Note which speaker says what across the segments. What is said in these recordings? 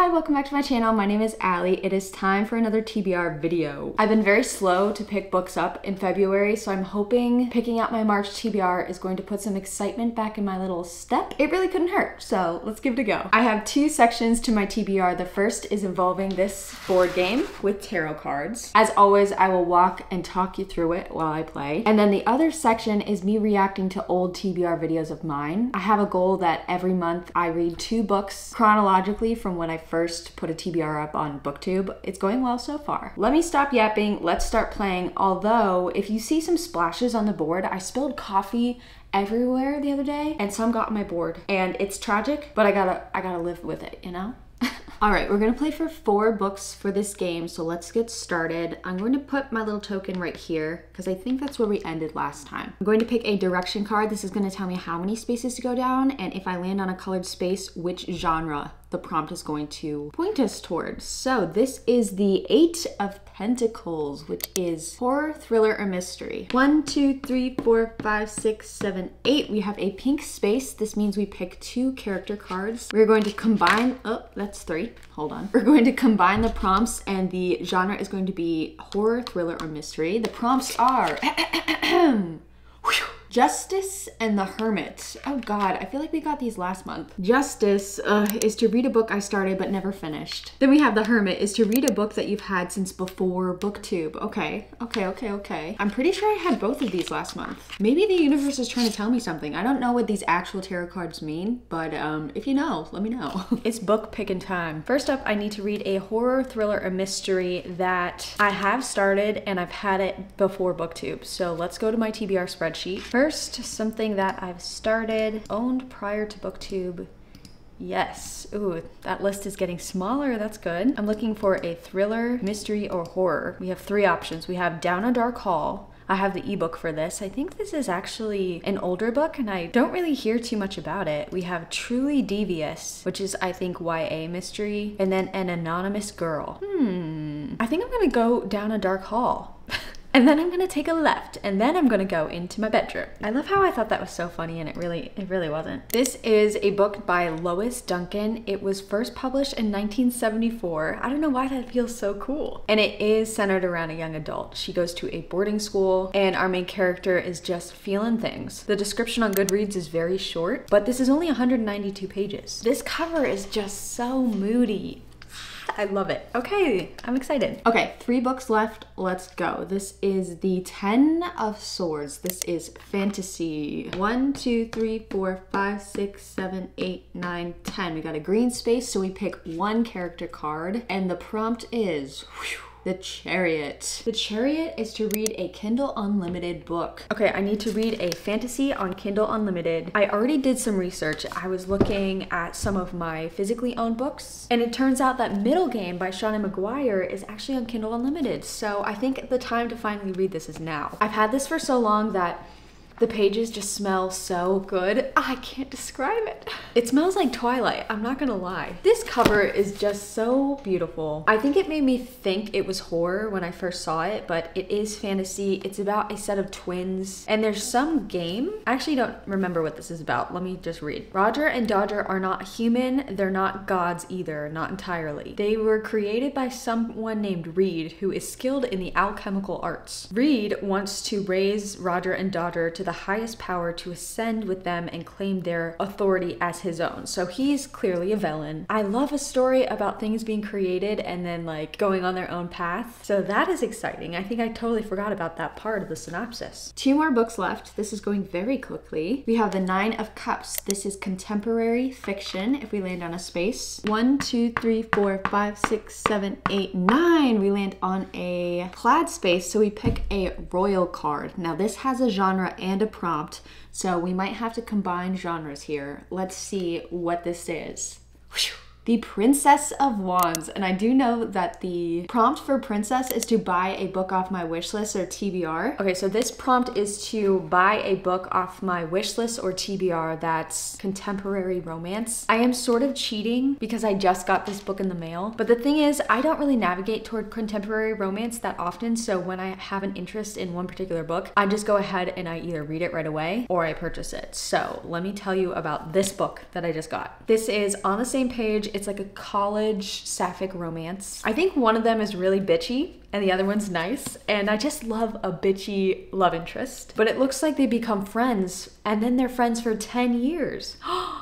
Speaker 1: Hi, welcome back to my channel. My name is Allie. It is time for another TBR video. I've been very slow to pick books up in February, so I'm hoping picking out my March TBR is going to put some excitement back in my little step. It really couldn't hurt, so let's give it a go. I have two sections to my TBR. The first is involving this board game with tarot cards. As always, I will walk and talk you through it while I play. And then the other section is me reacting to old TBR videos of mine. I have a goal that every month I read 2 books chronologically from when I first put a TBR up on BookTube. It's going well so far. Let me stop yapping. Let's start playing. Although, if you see some splashes on the board, I spilled coffee everywhere the other day and some got on my board. And it's tragic, but I gotta live with it, you know? All right, we're gonna play for 4 books for this game, so let's get started. I'm going to put my little token right here because I think that's where we ended last time. I'm going to pick a direction card. This is gonna tell me how many spaces to go down, and if I land on a colored space, which genre the prompt is going to point us towards. So this is the 8 of Pentacles, which is horror, thriller, or mystery. 1, 2, 3, 4, 5, 6, 7, 8. We have a pink space. This means we pick 2 character cards. We're going to combine, oh, that's 3. Hold on. We're going to combine the prompts and the genre is going to be horror, thriller, or mystery. The prompts are Justice and the Hermit. Oh God, I feel like we got these last month. Justice is to read a book I started but never finished. Then we have the Hermit is to read a book that you've had since before BookTube. Okay. I'm pretty sure I had both of these last month. Maybe the universe is trying to tell me something. I don't know what these actual tarot cards mean, but if you know, let me know. It's book picking time. First up, I need to read a horror, thriller, or mystery that I have started and I've had it before BookTube. So let's go to my TBR spreadsheet. First, something that I've started, owned prior to BookTube. Yes. Ooh, that list is getting smaller. That's good. I'm looking for a thriller, mystery, or horror. We have 3 options. We have Down a Dark Hall. I have the ebook for this. I think this is actually an older book and I don't really hear too much about it. We have Truly Devious, which is I think YA mystery, and then An Anonymous Girl. I think I'm gonna go Down a Dark Hall. And then I'm gonna take a left, and then I'm gonna go into my bedroom. I love how I thought that was so funny, and it really wasn't. This is a book by Lois Duncan. It was first published in 1974. I don't know why that feels so cool. And it is centered around a young adult. She goes to a boarding school, and our main character is just feeling things. The description on Goodreads is very short, but this is only 192 pages. This cover is just so moody. I love it. Okay, I'm excited. Okay, 3 books left. Let's go. This is the 10 of Swords. This is fantasy. 1, 2, 3, 4, 5, 6, 7, 8, 9, 10. We got a green space, so we pick 1 character card, and the prompt is the Chariot. The Chariot is to read a Kindle Unlimited book. Okay, I need to read a fantasy on Kindle Unlimited. I already did some research. I was looking at some of my physically owned books, and it turns out that Middle Game by Shauna McGuire is actually on Kindle Unlimited. So I think the time to finally read this is now. I've had this for so long that the pages just smell so good. I can't describe it. It smells like Twilight, I'm not gonna lie. This cover is just so beautiful. I think it made me think it was horror when I first saw it, but it is fantasy. It's about a set of twins, and there's some game. I actually don't remember what this is about. Let me just read. Roger and Dodger are not human. They're not gods either, not entirely. They were created by someone named Reed, who is skilled in the alchemical arts. Reed wants to raise Roger and Dodger to the highest power to ascend with them and claim their authority as his own. So he's clearly a villain. I love a story about things being created and then like going on their own path. So that is exciting. I think I totally forgot about that part of the synopsis. 2 more books left. This is going very quickly. We have the 9 of Cups. This is contemporary fiction if we land on a space. 1, 2, 3, 4, 5, 6, 7, 8, 9. We land on a plaid space, so we pick a royal card. Now this has a genre and a prompt, so we might have to combine genres here. Let's see what this is. The Princess of Wands. And I do know that the prompt for Princess is to buy a book off my wish list or TBR. Okay, so this prompt is to buy a book off my wish list or TBR that's contemporary romance. I am sort of cheating because I just got this book in the mail. But the thing is, I don't really navigate toward contemporary romance that often. So when I have an interest in one particular book, I just go ahead and I either read it right away or I purchase it. So let me tell you about this book that I just got. This is on the same page It's like a college sapphic romance. I think one of them is really bitchy and the other one's nice. And I just love a bitchy love interest. But it looks like they become friends and then they're friends for 10 years.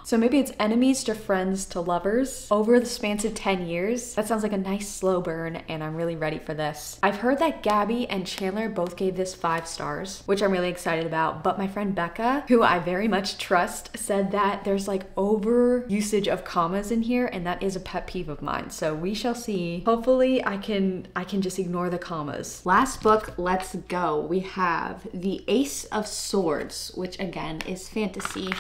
Speaker 1: So maybe it's enemies to friends to lovers over the span of 10 years. That sounds like a nice slow burn and I'm really ready for this. I've heard that Gabby and Chandler both gave this 5 stars, which I'm really excited about. But my friend Becca, who I very much trust, said that there's like over usage of commas in here and that is a pet peeve of mine. So we shall see. Hopefully I can just ignore the commas. Last book, let's go. We have The Ace of Swords, which again is fantasy,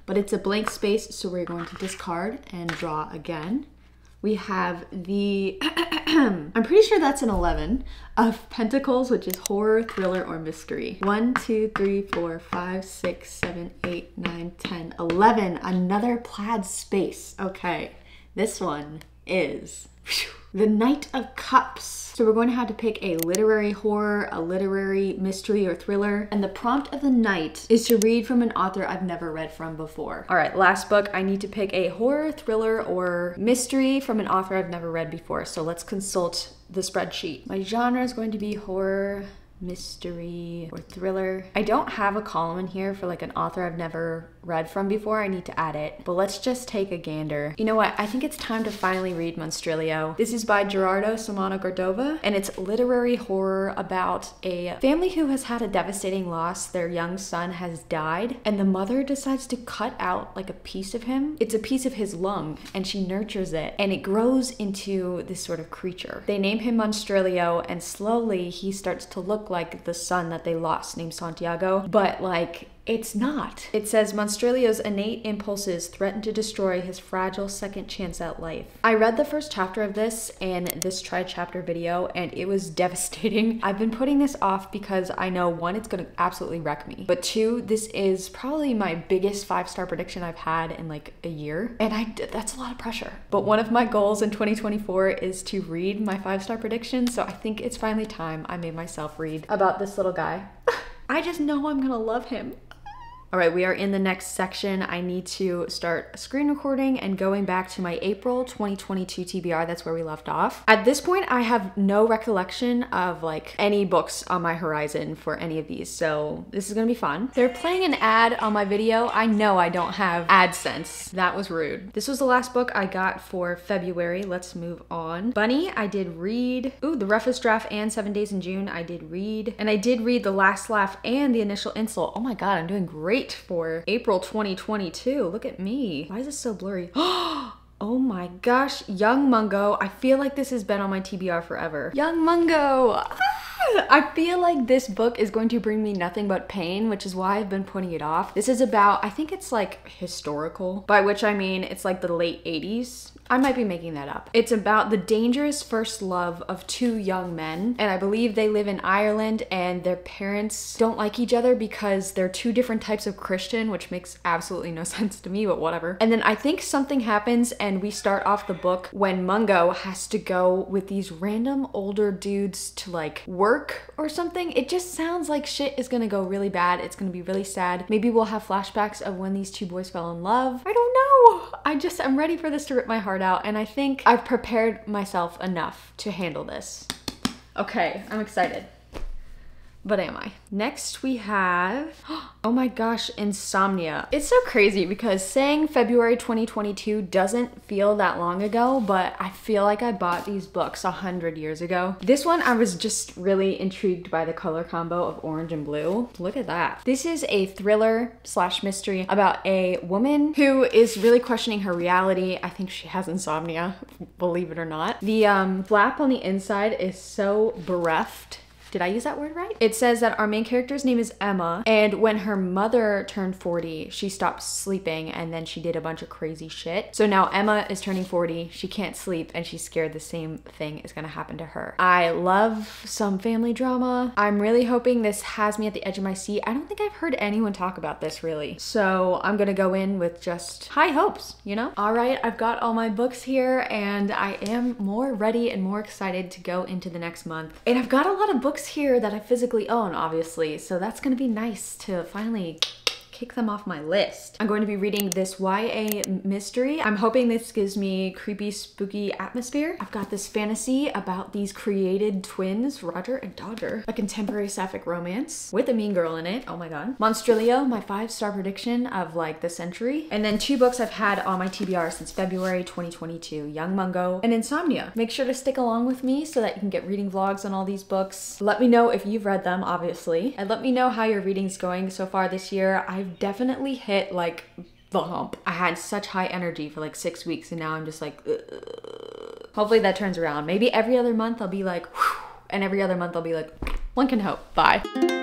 Speaker 1: but it's a blank space, so we're going to discard and draw again. We have the, I'm pretty sure that's an 11 of Pentacles, which is horror, thriller, or mystery. 1, 2, 3, 4, 5, 6, 7, 8, 9, 10, 11. Another plaid space. Okay, this one is the Knight of Cups. So we're going to have to pick a literary horror, a literary mystery or thriller. And the prompt of the night is to read from an author I've never read from before. All right, last book. I need to pick a horror, thriller, or mystery from an author I've never read before. So let's consult the spreadsheet. My genre is going to be horror, mystery, or thriller. I don't have a column in here for like an author I've never read from before. I need to add it, but let's just take a gander. You know what? I think it's time to finally read Monstrilio. This is by Gerardo Samano Cordova, and it's literary horror about a family who has had a devastating loss. Their young son has died, and the mother decides to cut out like a piece of him. It's a piece of his lung, and she nurtures it, and it grows into this sort of creature. They name him Monstrilio, and slowly he starts to look like the son that they lost, named Santiago, but like, it's not. It says Monstrilio's innate impulses threaten to destroy his fragile second chance at life. I read the first chapter of this in this tri-chapter video and it was devastating. I've been putting this off because I know 1, it's gonna absolutely wreck me, but 2, this is probably my biggest 5-star prediction I've had in like a year, and that's a lot of pressure. But one of my goals in 2024 is to read my 5-star prediction, so I think it's finally time I made myself read about this little guy. I just know I'm gonna love him. All right, we are in the next section. I need to start screen recording and going back to my April 2022 TBR. That's where we left off. At this point, I have no recollection of like any books on my horizon for any of these, so this is gonna be fun. They're playing an ad on my video. I know I don't have AdSense. That was rude. This was the last book I got for February. Let's move on. Bunny, I did read. Ooh, The Roughest Draft and 7 Days in June, I did read. And I did read The Last Laugh and The Initial Insult. Oh my God, I'm doing great for April 2022. Look at me. Why is this so blurry? Oh my gosh, Young Mungo. I feel like this has been on my TBR forever. Young Mungo. I feel like this book is going to bring me nothing but pain, which is why I've been putting it off. This is about, I think it's like historical, by which I mean it's like the late 80s. I might be making that up. It's about the dangerous first love of 2 young men, and I believe they live in Ireland and their parents don't like each other because they're 2 different types of Christian, which makes absolutely no sense to me, but whatever. And then I think something happens and we start off the book when Mungo has to go with these random older dudes to like work or something. It just sounds like shit is gonna go really bad. It's gonna be really sad. Maybe we'll have flashbacks of when these 2 boys fell in love. I don't know. I'm ready for this to rip my heart out, and I think I've prepared myself enough to handle this. Okay, I'm excited. But am I? Next we have, oh my gosh, Insomnia. It's so crazy because saying February 2022 doesn't feel that long ago, but I feel like I bought these books 100 years ago. This one, I was just really intrigued by the color combo of orange and blue. Look at that. This is a thriller slash mystery about a woman who is really questioning her reality. I think she has insomnia, believe it or not. The flap on the inside is so bereft. Did I use that word right? It says that our main character's name is Emma, and when her mother turned 40, she stopped sleeping and then she did a bunch of crazy shit. So now Emma is turning 40, she can't sleep, and she's scared the same thing is gonna happen to her. I love some family drama. I'm really hoping this has me at the edge of my seat. I don't think I've heard anyone talk about this really. So I'm gonna go in with just high hopes, you know? All right, I've got all my books here and I am more ready and more excited to go into the next month. And I've got a lot of books here that I physically own, obviously, so that's gonna be nice to finally kick them off my list. I'm going to be reading this YA mystery. I'm hoping this gives me creepy, spooky atmosphere. I've got this fantasy about these created twins, Roger and Dodger. A contemporary sapphic romance with a mean girl in it. Oh my god. Monstrilio, my 5-star prediction of like the century. And then 2 books I've had on my TBR since February 2022, Young Mungo and Insomnia. Make sure to stick along with me so that you can get reading vlogs on all these books. Let me know if you've read them, obviously. And let me know how your reading's going so far this year. I've definitely hit like the hump. I had such high energy for like 6 weeks and now I'm just like, ugh. Hopefully that turns around. Maybe every other month I'll be like, whew, and every other month I'll be like, one can hope. Bye.